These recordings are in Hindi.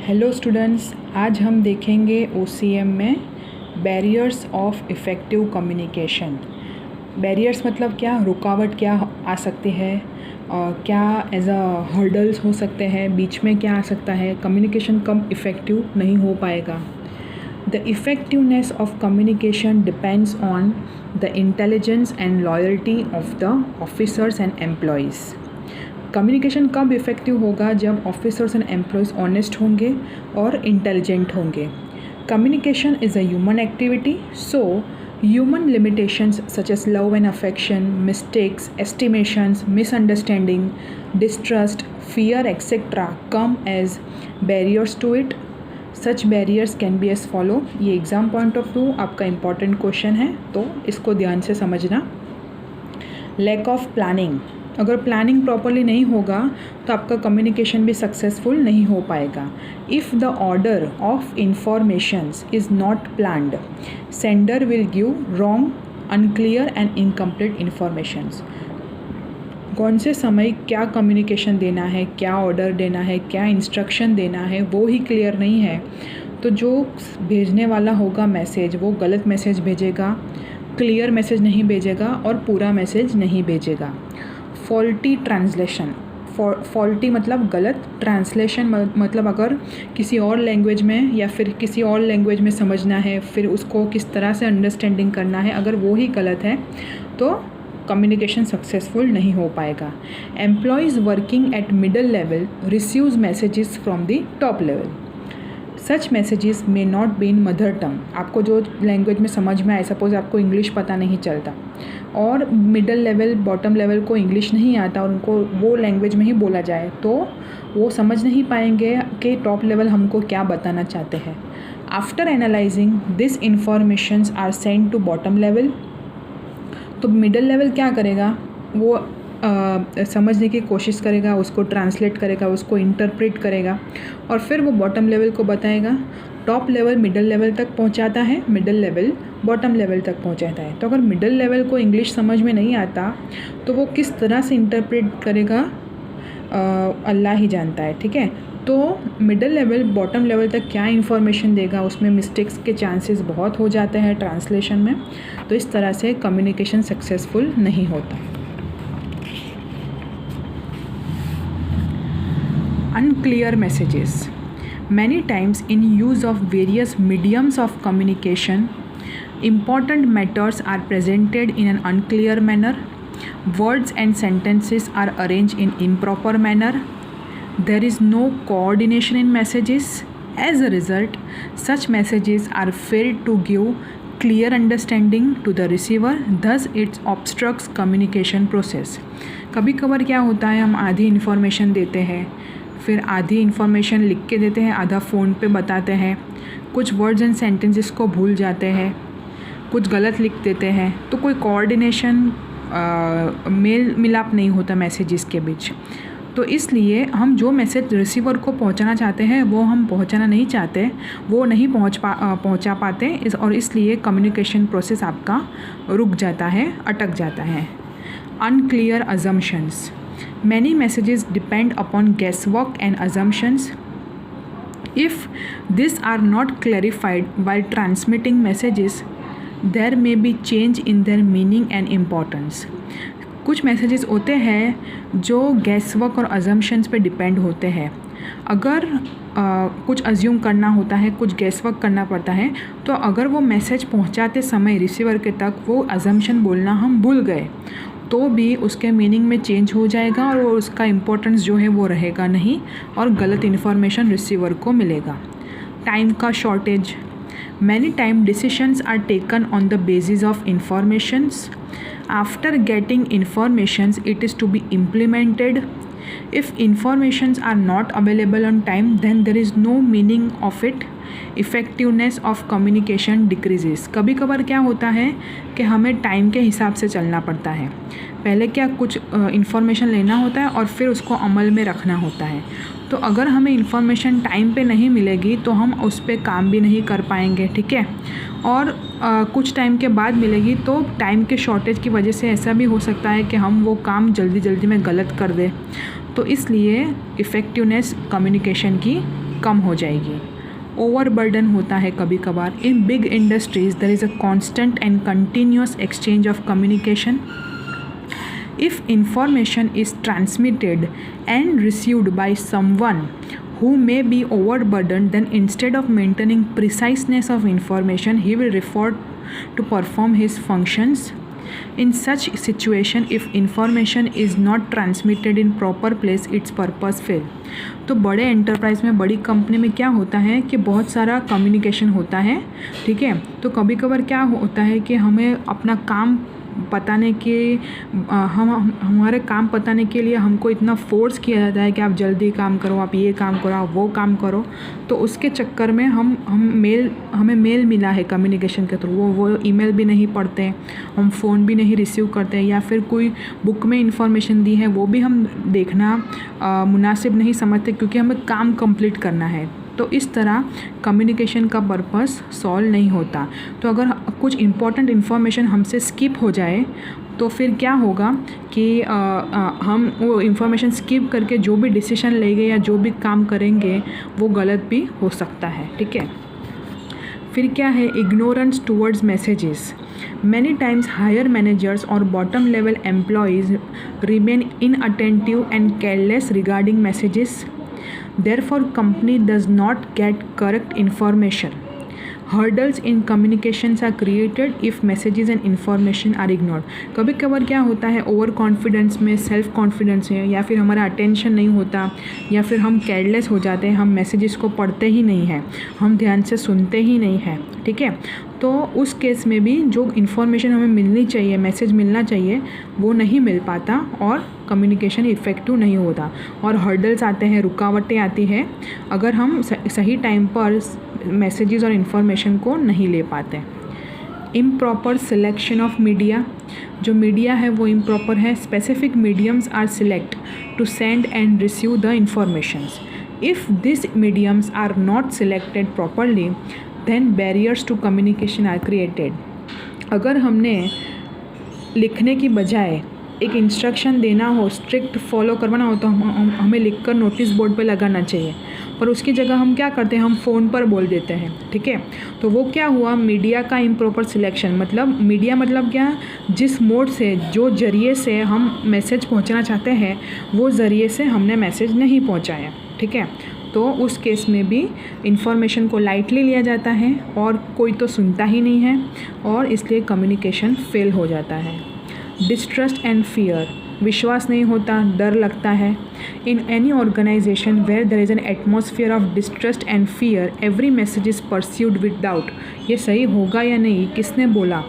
हेलो स्टूडेंट्स, आज हम देखेंगे OCM में barriers of effective communication. Barriers मतलब क्या, रुकावट क्या आ सकती है, क्या एज अ हर्डल्स हो सकते हैं, बीच में क्या आ सकता है, कम्युनिकेशन कम इफ़ेक्टिव नहीं हो पाएगा। The effectiveness of communication depends on the intelligence and loyalty of the officers and employees. Communication कब इफ़ेक्टिव होगा? जब ऑफिसर्स एंड एम्प्लॉयज़ ऑनेस्ट होंगे और इंटेलिजेंट होंगे। Communication is a human activity, so human limitations such as love and affection, mistakes, estimations, misunderstanding, distrust, fear etcetera come as barriers to it. Such barriers can be as follow. ये एग्ज़ाम पॉइंट ऑफ व्यू आपका इम्पॉर्टेंट क्वेश्चन है, तो इसको ध्यान से समझना। लैक ऑफ प्लानिंग, अगर प्लानिंग प्रॉपरली नहीं होगा तो आपका कम्युनिकेशन भी सक्सेसफुल नहीं हो पाएगा। If the order of informations is not planned, sender will give wrong, unclear and incomplete informations. कौन से समय क्या कम्युनिकेशन देना है, क्या ऑर्डर देना है, क्या इंस्ट्रक्शन देना है, वो ही क्लियर नहीं है तो जो भेजने वाला होगा मैसेज वो गलत मैसेज भेजेगा, क्लियर मैसेज नहीं भेजेगा और पूरा मैसेज नहीं भेजेगा। फॉल्टी ट्रांसलेशन, फॉल्टी मतलब गलत, ट्रांसलेशन मतलब अगर किसी और लैंग्वेज में या फिर किसी और लैंग्वेज में समझना है, फिर उसको किस तरह से अंडरस्टैंडिंग करना है, अगर वो ही गलत है तो कम्युनिकेशन सक्सेसफुल नहीं हो पाएगा। Employees working at middle level receives messages from the top level. Such messages may not be in mother tongue, आपको जो लैंग्वेज में समझ में आए, सपोज आपको इंग्लिश पता नहीं चलता और मिडल लेवल बॉटम लेवल को इंग्लिश नहीं आता और उनको वो लैंग्वेज में ही बोला जाए तो वो समझ नहीं पाएंगे कि टॉप लेवल हमको क्या बताना चाहते हैं। After analysing this informations are send to bottom level, तो मिडल लेवल क्या करेगा, वो समझने की कोशिश करेगा, उसको ट्रांसलेट करेगा, उसको इंटरप्रेट करेगा और फिर वो बॉटम लेवल को बताएगा। टॉप लेवल मिडल लेवल तक पहुंचाता है, मिडल लेवल बॉटम लेवल तक पहुंचाता है। तो अगर मिडल लेवल को इंग्लिश समझ में नहीं आता तो वो किस तरह से इंटरप्रेट करेगा, अल्लाह ही जानता है, ठीक है। तो मिडल लेवल बॉटम लेवल तक क्या इन्फॉर्मेशन देगा, उसमें मिस्टेक्स के चांसेस बहुत हो जाते हैं ट्रांसलेशन में, तो इस तरह से कम्युनिकेशन सक्सेसफुल नहीं होता। Unclear messages. Many times in use of various mediums of communication, important matters are presented in an unclear manner. Words and sentences are arranged in improper manner. There is no coordination in messages. As a result, such messages are failed to give clear understanding to the receiver. Thus, it obstructs communication process. कभी कभार क्या होता है, हम आधी इन्फॉर्मेशन देते हैं, फिर आधी इन्फॉर्मेशन लिख के देते हैं, आधा फ़ोन पे बताते हैं, कुछ वर्ड्स एंड सेंटेंसेस को भूल जाते हैं, कुछ गलत लिख देते हैं, तो कोई कोऑर्डिनेशन मेल मिलाप नहीं होता मैसेजेस के बीच। तो इसलिए हम जो मैसेज रिसीवर को पहुंचाना चाहते हैं वो हम पहुंचाना नहीं चाहते, वो नहीं पहुंचा पाते और इसलिए कम्युनिकेशन प्रोसेस आपका रुक जाता है, अटक जाता है। Unclear assumptions, many messages depend upon guesswork and assumptions. If these are not clarified while transmitting messages, there may be change in their meaning and importance. कुछ मैसेजेस होते हैं जो गैसवर्क और अजम्पशंस पे डिपेंड होते हैं। अगर कुछ अज्यूम करना होता है, कुछ गैसवर्क करना पड़ता है, तो अगर वो मैसेज पहुंचाते समय रिसीवर के तक वो अजम्पशन बोलना हम भूल गए तो भी उसके मीनिंग में चेंज हो जाएगा और उसका इम्पोर्टेंस जो है वो रहेगा नहीं और गलत इन्फॉर्मेशन रिसीवर को मिलेगा। टाइम का shortage, many time decisions are taken on the basis of informations. After getting informations it is to be implemented. If informations are not available on time, then there is no meaning of it. Effectiveness of communication decreases. कभी कभार क्या होता है कि हमें टाइम के हिसाब से चलना पड़ता है। पहले क्या कुछ इन्फॉर्मेशन लेना होता है और फिर उसको अमल में रखना होता है। तो अगर हमें इन्फॉर्मेशन टाइम पे नहीं मिलेगी तो हम उस पर काम भी नहीं कर पाएंगे, ठीक है। और कुछ टाइम के बाद मिलेगी तो टाइम के शॉर्टेज की वजह से ऐसा भी हो सकता है कि हम वो काम जल्दी जल्दी में गलत कर दें। तो इसलिए इफ़ेक्टिवनेस कम्युनिकेशन की कम हो जाएगी। ओवरबर्डन होता है कभी कभार। In big industries there is a constant and continuous exchange of communication. If information is transmitted and received by someone who may be overburdened, then instead of maintaining preciseness of information, he will refer to perform his functions. In such situation, if information is not transmitted in proper place, its purpose fail. तो बड़े एंटरप्राइज में, बड़ी कंपनी में क्या होता है कि बहुत सारा कम्युनिकेशन होता है, ठीक है। तो कभी कभार क्या होता है कि हमें अपना काम बताने के हमारे काम बताने के लिए हमको इतना फोर्स किया जाता है कि आप जल्दी काम करो, आप ये काम करो, आप वो काम करो। तो उसके चक्कर में हमें मेल मिला है कम्युनिकेशन के थ्रू, वो ईमेल भी नहीं पढ़ते, हम फ़ोन भी नहीं रिसीव करते, या फिर कोई बुक में इंफॉर्मेशन दी है वो भी हम देखना मुनासिब नहीं समझते, क्योंकि हमें काम कंप्लीट करना है। तो इस तरह कम्युनिकेशन का पर्पस सॉल्व नहीं होता। तो अगर कुछ इम्पॉर्टेंट इन्फॉर्मेशन हमसे स्किप हो जाए तो फिर क्या होगा कि हम वो इन्फॉर्मेशन स्किप करके जो भी डिसीजन लेंगे या जो भी काम करेंगे वो गलत भी हो सकता है, ठीक है। फिर क्या है, ignorance towards messages. Many times higher managers or bottom level employees remain inattentive and careless regarding messages. Therefore, company does not get correct information. Hurdles in communications are created if messages and information are ignored. कभी कभार क्या होता है, ओवर कॉन्फिडेंस में, सेल्फ कॉन्फिडेंस में, या फिर हमारा अटेंशन नहीं होता, या फिर हम केयरलेस हो जाते हैं, हम मैसेजेस को पढ़ते ही नहीं हैं, हम ध्यान से सुनते ही नहीं हैं, ठीक है। तो उस केस में भी जो इन्फॉर्मेशन हमें मिलनी चाहिए, मैसेज मिलना चाहिए, वो नहीं मिल पाता और कम्युनिकेशन इफ़ेक्टिव नहीं होता और हर्डल्स आते हैं, रुकावटें आती हैं अगर हम सही टाइम पर मैसेजेस और इन्फॉर्मेशन को नहीं ले पाते। इम्प्रॉपर सिलेक्शन ऑफ मीडिया, जो मीडिया है वो इम्प्रॉपर है। Specific mediums are select to send and receive the informations. If this mediums are not selected properly then barriers to communication are created. अगर हमने लिखने की बजाय एक इंस्ट्रक्शन देना हो, स्ट्रिक्ट फॉलो करवाना हो, तो हमें लिखकर नोटिस बोर्ड पे लगाना चाहिए, पर उसकी जगह हम क्या करते हैं, हम फ़ोन पर बोल देते हैं, ठीक है। तो वो क्या हुआ, मीडिया का इम्प्रॉपर सिलेक्शन। मतलब मीडिया मतलब क्या, जिस मोड से, जो ज़रिए से हम मैसेज पहुंचाना चाहते हैं वो ज़रिए से हमने मैसेज नहीं पहुंचाया, ठीक है। तो उस केस में भी इंफॉर्मेशन को लाइटली लिया जाता है और कोई तो सुनता ही नहीं है और इसलिए कम्युनिकेशन फेल हो जाता है। डिस्ट्रस्ट एंड फियर, विश्वास नहीं होता, डर लगता है। In any organisation where there is an atmosphere of distrust and fear, every message is pursued with doubt. ये सही होगा या नहीं, किसने बोला,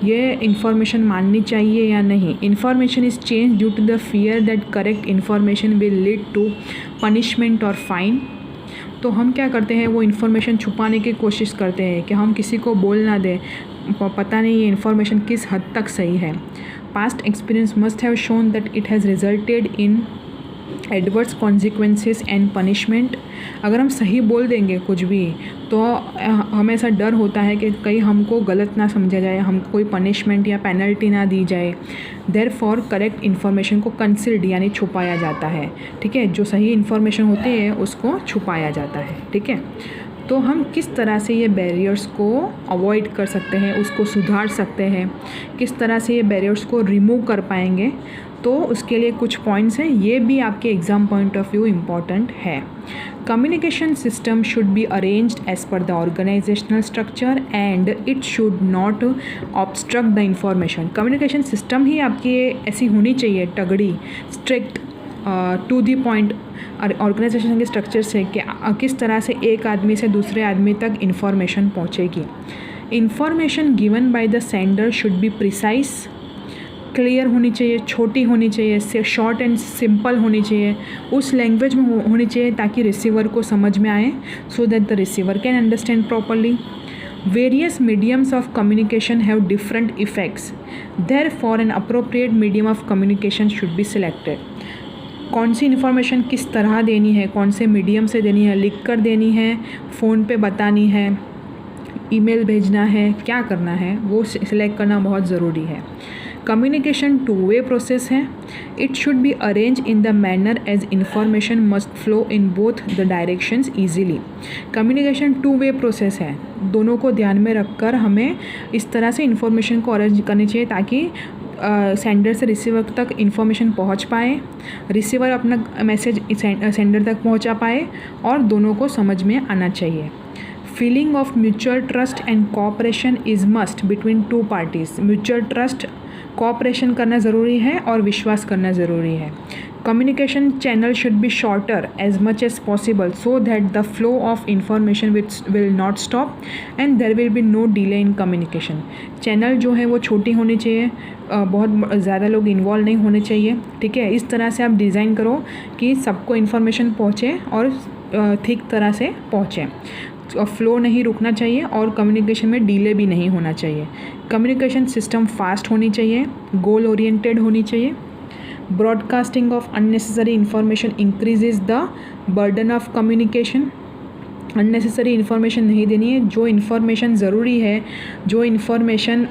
ये इन्फॉर्मेशन माननी चाहिए या नहीं. Information is change due to the fear that correct information will lead to punishment और फाइन. तो हम क्या करते हैं, वो इन्फॉर्मेशन छुपाने की कोशिश करते हैं कि हम किसी को बोल ना दें, पता नहीं ये इन्फॉर्मेशन किस हद तक सही है. Past experience must have shown that it has resulted in adverse consequences and punishment. अगर हम सही बोल देंगे कुछ भी तो हमें ऐसा डर होता है कि कहीं हमको गलत ना समझा जाए, हमको कोई पनिशमेंट या पेनल्टी ना दी जाए. देयरफॉर करेक्ट इन्फॉर्मेशन को कंसील्ड यानी छुपाया जाता है, ठीक है. जो सही इन्फॉर्मेशन होती है उसको छुपाया जाता है, ठीक है. तो हम किस तरह से ये बैरियर्स को अवॉइड कर सकते हैं, उसको सुधार सकते हैं, किस तरह से ये बैरियर्स को रिमूव कर पाएंगे, तो उसके लिए कुछ पॉइंट्स हैं. ये भी आपके exam point of view important है. Communication system should be arranged as per the organisational structure and it should not obstruct the information. Communication system ही आपकी ऐसी होनी चाहिए, तगड़ी, strict, to the point organisation के स्ट्रक्चर से कि किस तरह से एक आदमी से दूसरे आदमी तक इन्फॉर्मेशन पहुँचेगी. Information given by the sender should be precise, clear होनी चाहिए, छोटी होनी चाहिए, शॉर्ट एंड सिंपल होनी चाहिए, उस लैंग्वेज में होनी चाहिए ताकि रिसीवर को समझ में आए, सो that the receiver can understand properly. Various mediums of communication have different effects. Therefore, an appropriate medium of communication should be selected. कौन सी इन्फॉर्मेशन किस तरह देनी है, कौन से मीडियम से देनी है, लिख कर देनी है, फ़ोन पे बतानी है, ईमेल भेजना है, क्या करना है, वो सिलेक्ट करना बहुत ज़रूरी है. कम्युनिकेशन टू वे प्रोसेस है. It should be arrange in the manner as information must flow in both the directions easily. Communication two way process है, दोनों को ध्यान में रखकर हमें इस तरह से इन्फॉर्मेशन को अरेंज करनी चाहिए ताकि सेंडर से रिसीवर तक इन्फॉर्मेशन पहुंच पाए, रिसीवर अपना मैसेज सेंडर तक पहुंचा पाए और दोनों को समझ में आना चाहिए. Feeling of mutual trust and cooperation is must between two parties. Mutual trust, cooperation करना ज़रूरी है और विश्वास करना ज़रूरी है. Communication channel should be shorter as much as possible so that the flow of information will not stop and there will be no delay in communication. Channel जो है वो छोटी होनी चाहिए, बहुत ज़्यादा लोग इन्वॉल्व नहीं होने चाहिए. ठीक है, इस तरह से आप डिज़ाइन करो कि सबको इन्फॉर्मेशन पहुँचे और ठीक तरह से पहुँचे. फ्लो नहीं रुकना चाहिए और कम्युनिकेशन में डिले भी नहीं होना चाहिए. कम्युनिकेशन सिस्टम फास्ट होनी चाहिए, गोल ओरिएंटेड होनी चाहिए. Broadcasting of unnecessary information increases the burden of communication. Unnecessary information नहीं देनी है. जो इन्फॉर्मेशन ज़रूरी है, जो इन्फॉर्मेशन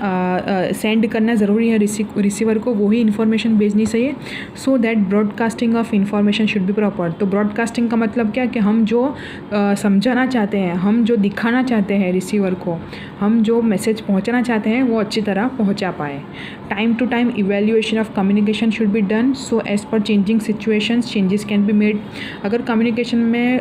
सेंड करना ज़रूरी है रिसीवर को, वही इन्फॉर्मेशन भेजनी चाहिए. So that broadcasting of information should be proper. तो ब्रॉडकास्टिंग का मतलब क्या कि हम जो समझाना चाहते हैं, हम जो दिखाना चाहते हैं रिसीवर को, हम जो मैसेज पहुंचाना चाहते हैं वो अच्छी तरह पहुंचा पाए. Time to time evaluation of communication should be done so as per changing situations changes can be made. अगर कम्युनिकेशन में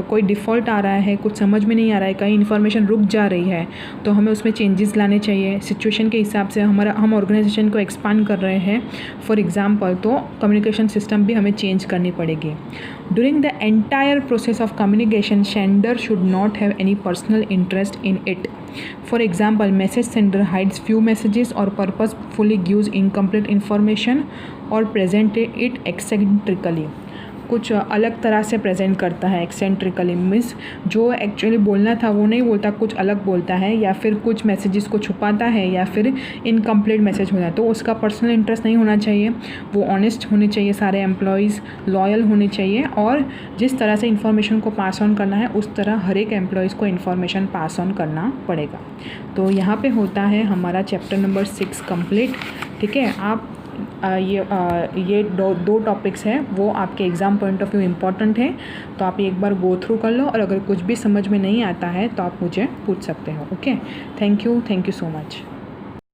कोई डिफ़ॉल्ट आ रहा है, कुछ समझ में नहीं आ रहा है, कहीं इन्फॉर्मेशन रुक जा रही है, तो हमें उसमें चेंजेस लाने चाहिए सिचुएशन के हिसाब से. हम ऑर्गेनाइजेशन को एक्सपांड कर रहे हैं फॉर एग्जांपल, तो कम्युनिकेशन सिस्टम भी हमें चेंज करनी पड़ेगी. During the entire process of communication sender should not have any personal interest in it. For example, message sender hides few messages or purposefully gives incomplete information or present it eccentrically. कुछ अलग तरह से प्रेजेंट करता है. एक्सेंट्रिकली मीन्स जो एक्चुअली बोलना था वो नहीं बोलता, कुछ अलग बोलता है, या फिर कुछ मैसेजेस को छुपाता है, या फिर इनकम्प्लीट मैसेज होता है. तो उसका पर्सनल इंटरेस्ट नहीं होना चाहिए. वो ऑनेस्ट होने चाहिए, सारे एम्प्लॉयज़ लॉयल होने चाहिए, और जिस तरह से इन्फॉर्मेशन को पास ऑन करना है उस तरह हर एक एम्प्लॉयज़ को इन्फॉर्मेशन पास ऑन करना पड़ेगा. तो यहाँ पे होता है हमारा चैप्टर नंबर 6 कंप्लीट. ठीक है, आप ये दो टॉपिक्स हैं वो आपके exam point of view important है, तो आप एक बार गो थ्रू कर लो, और अगर कुछ भी समझ में नहीं आता है तो आप मुझे पूछ सकते हो. Okay, thank you so much.